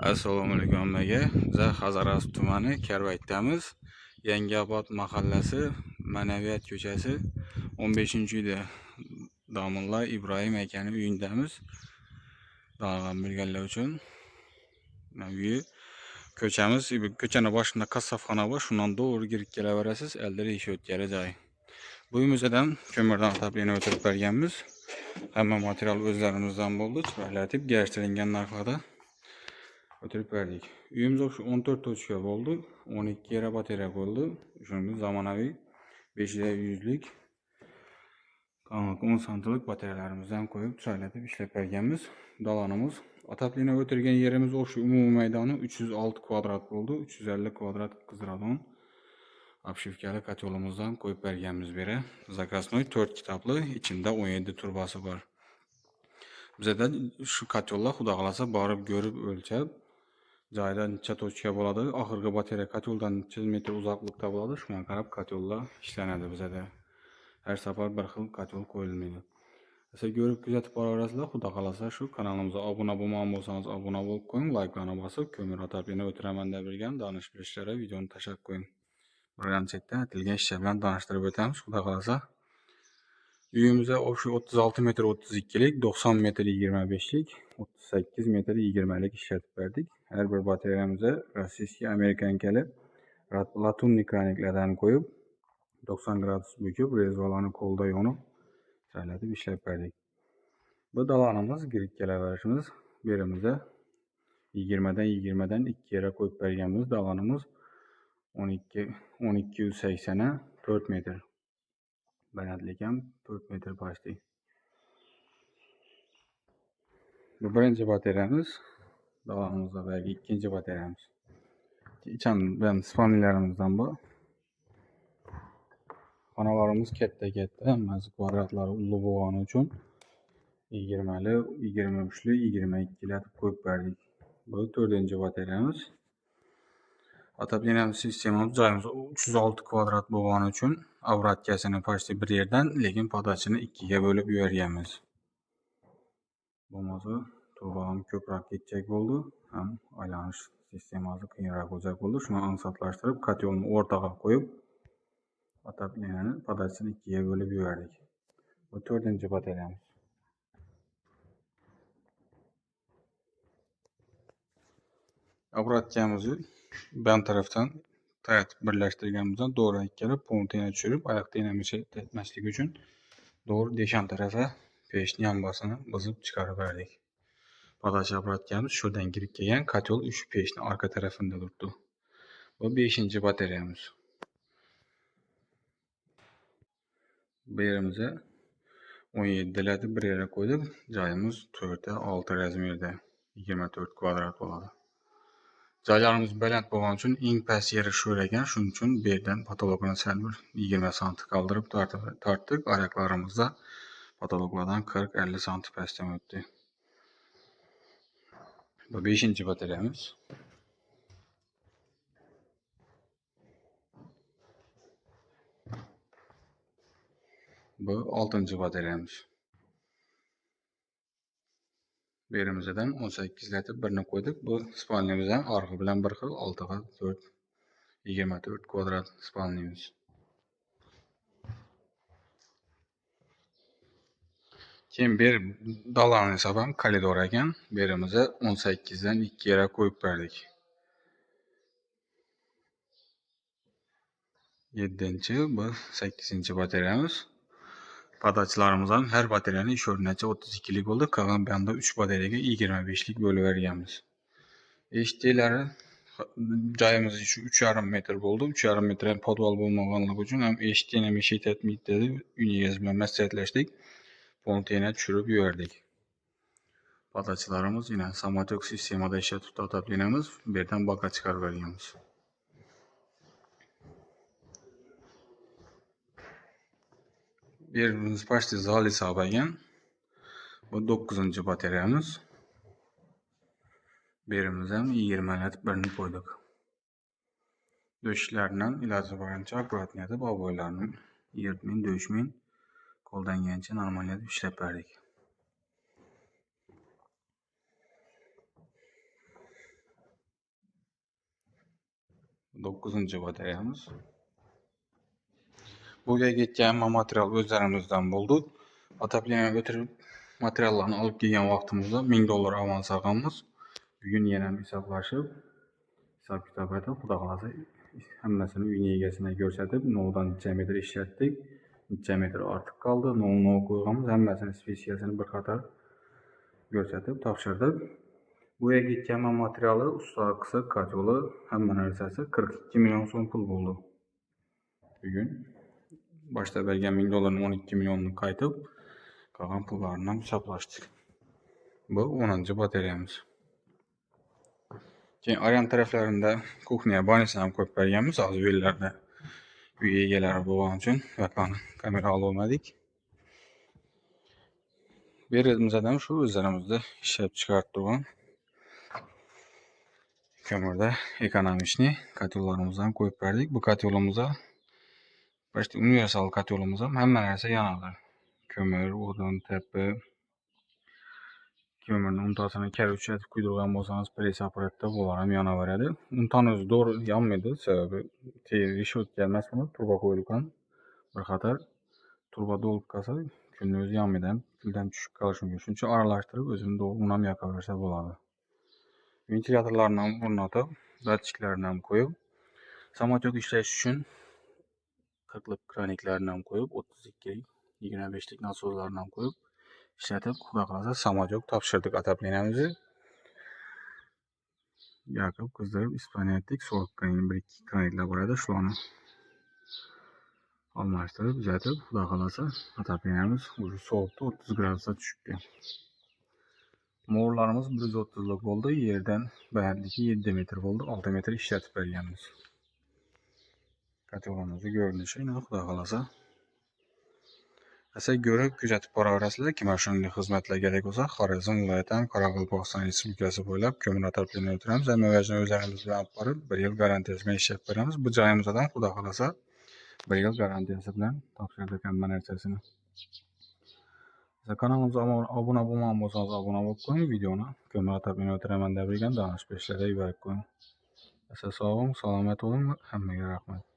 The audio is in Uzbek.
Assalomu alaykum hammaga. Biz Hazaras tumani Karvaytdamiz. Yangiobod mahallasi, Ma'naviyat ko'chasi 15-uyda Domulla Ibrohim akaning uyindamiz. Da'vat berganlar uchun. Uyi ko'chamiz, ko'chaning boshida qassobxona bor, shundan to'g'ri kirib kelaverasiz, elde eshik o'tkari joy. Bu uyimizdan ko'mirdan tablini o'tirib berganmiz. Hamma material o'zlarimizdan bo'ldi, chiroylatib garishtirilgan narxlarda o'tirib berdik. Uyimiz 14 tochka bo'ldi, 12 yara batarya bo'ldi. Shunga zamonaviy 500lik 10 santimlik batareyalarimizni qo'yib chiroylatib ishlab berganmiz. Dalonimiz ataplini o'tirgan yerimiz o'sha umumiy maydoni 306 kvadrat bo'ldi. 350 kvadrat qizradon obshivkali kotelimizdan qo'yib berganmiz beri. Zakaznoy 4 kitobli, ichida 17 turbasi bor. Bizda shu kotellar xudo xolasa borib ko'rib o'lchab joyda necha tochka bo'ladi, oxirgi batareya koteldan necha metr uzoqlikda bo'ladi, shunga qarab kotellar ishlanadi bizda. Har safar bir xil kotel qo'yilmaydi. Siz ko'rib kuzatib boraverasizlar. Xudo xolasa shu kanalimizga obuna bo'lmagan bo'lsangiz obuna bo'lib qo'ying, layklarni bosib, ko'mir ataplini o'tiraman deb bilgan donish bilishlari videoni tashlab qo'ying. Birinchidan aytilgan ishlar bilan tanishtirib o'tamiz. Xudo xolasa uyimizda o'sha 36 metr 32lik, 90 metr 25lik, 38 metr 20lik ishlatib berdik. Her bir batareyamıza rossiyskiy amerikankali latunli kraniklardan qo'yib 90 gradus büküp rezvalarni qo'lda yonib chiroylatib ishlab berdik. Bu dalonimiz girib kelaverishimiz berimizda 20dan 2 yere qo'yib berganmiz. Dalonimiz 1280 4 metr. Balandlik ham 4 metr başlayı. Bu birinchi batareyamiz. Dalonimizda belki ikinci bataryamiz. İçen ben spanilerimizden bu. Xonalarimiz katta, hammasi kvadratlari uzun bo'lgani uchun 20li, 23li, 22li qo'yib berdik. Bu 4-chi bataryamiz. Ataplenamiz sistemamiz joyimiz 306 kvadrat bo'lgani uchun avratkasini почти bir yerdan, lekin podachini 2ga bo'lib yuborganmiz. Bo'lmasa turbam ko'proq ketjak bo'ldi, ham aylanish sistemasi qiyinroq bo'lajak bo'ldi. Shuni ansoqlashtirib, kotelni o'rtaga qo'yib, ataplenani podachini 2ga bo'lib yubordik. Bu 4-chi bataryamiz. Avratkamizni ben tarafdan tayatib birlashtirganimizdan doğru ikkala pontini tushirib, oyoqda etmaslik uchun doğru deshan tarafa pechni yambasini buzib chiqarib berdik. Podach avratkamiz şuradan kirib kelgan, kotel shu pechni orqa tarafida turibdi. Bu 5-chi bataryamiz. Bu yerimizga 17larda bir yere qo'ydik. Joyimiz 4'e 6 razmerda 24 kvadrat bo'ladi. Joylarimiz baland bo'lgani uchun eng past yeri shu ekan, shuning uchun bu yerdan patologini sal bir 20 sm qoldirib tortdik. Oyoqlarimizda patologlardan 40-50 sm pastdan o'tdi. Bu 5-chi bataryamiz. Bu 6-chi bataryamiz. Berimizdan 18 latib birini qo'ydik. Bu spalnimizdan orqa bilan bir xil 6ga 4 24 kvadrat spalnimiz. Keyin bir dalani sabam koridor ekan. Berimizda 18dan 2 yere qo'yib berdik. 7-chi, bu 8-chi bataryamiz. Podachlarımızdan her bataryanın iş o'rnacha 32lik bo'ldi. Qolgan banda 3 batareyaga 25lik bo'lib berganmiz. Eshiklar joyimiz shu 3,5 metr bo'ldi. 3,5 metr podval bo'lmaganligi uchun ham eshikni ham etmaydi dedi. Uy egasi bilan maslahatlashdik. Pontini tushirib yubordik. Podachlarimiz yine samotek sistemada ishlatib ataplenamiz. Bu yerdan boqa chiqarib berganmiz. Birimiz почти zal hisoblagan. Bu 9-chi bataryamiz. Birimiz ham 20 latib birini qo'ydik. Döşlardan iloji boricha akkuratni etib, ovoylarni yirtmin, döşmin, qo'ldan kelgancha normallatib ishlab berdik. 9. batareyamiz. Buraya gitgan material o'zlarimizdan bo'ldi. Отопление o'tirib materiallarni olib kelgan vaqtimizda $1000 avans olganmiz. Bugun yana hisoblashib, hisob-kitob etib, xudo xolasa hammasini uyning egasine ko'rsatib, novdan necha metr ishlatdik, necha metr ortiq qoldi, nov qo'yganmiz, hammasini spesiyasini bir qator ko'rsatib topshirdik. Bu yerga ketgan materiali, usta qilsa kotyoli, hamma narsasi 42 million so'm pul bo'ldi. Bugun başta bergan $1000'ın 12 milyonunu qaytib, qolgan pullarından hisoblashdik. Bu 10. batareyamiz. Keyin aryan taraflarında kuxniya, bannisini ham qo'yib berganmiz. Hozir yo'llarda uy egalari bo'lgani uchun yoqani kamera ololmadik. Bu yerimizdan shu o'zlarimizda ishlab chiqarib turgan ko'mirda ekonomichni kotyollarimizni ham qo'yib berdik. Bu kotyolimizni başta universal kotyolimiz ham hamma narsa yonadi. Ko'mir, o'tin, tepi, ko'mirni untasini kar uchratib kuydirgan bo'lsangiz, press apparatda bular ham yonaveradi. Untan o'zi to'g'ri yonmaydi, sababi reshotka emas, buni turba qo'yilgan. Bir qator turba to'lib qolsa, kunni o'zi yonmaydi, pildan tushib qolishi mumkin. Shuning uchun aralashtirib, o'zini to'g'ri uni ham yoqaversa bo'ladi. Ventilyatorlarni ham o'rnatib, datchiklarni ham qo'yib, samotyot ishlash uchun 40lik kraniklarni ham qo'yib, 32lik, 25lik nasoslarni ham qo'yib ishlatib, xudo xolasa samotyot topshirdik otopleniyamizni. Yoqib, qizdirib, ispaniyani etdik. 40 kranik, 1-2 kraniklar bo'ladi, shularni almashtirib, uzatib, xudo xolasa otopleniyamiz o'zi sovuqda 30 gradusga tushibdi. Mo'rlarimiz 130lik bo'ldi. Yerdan balandligi 7 metr bo'ldi. 6 metr ishlatib berganmiz. Kotyolimizni ko'rinishi, xudo xolasa asa ko'rib kuzatib boraverasizlar. Kim shunday xizmatlar kerak bo'lsa, Xorazm viloyatidan Qoraqalpog'iston Respublikasi bo'ylab ko'mir otopleniyani o'tiramiz. Hammasini o'zlarimiz bilan olib borib, 1 yil garantiyasi bilan ishlab beramiz. Bu joyimizdan xudo xolasa 1 yil garantiyasi bilan topshirdik hamma narsasini. Kanalimizga obuna bo'lmagan bo'lsangiz, obuna bo'lib qo'ying. Videoni ko'mir otopleniyani o'tiraman deb bilgan donish peshlarda yuborib qo'ying. Sog' bo'ling, salomat bo'ling. Hammaga rahmat.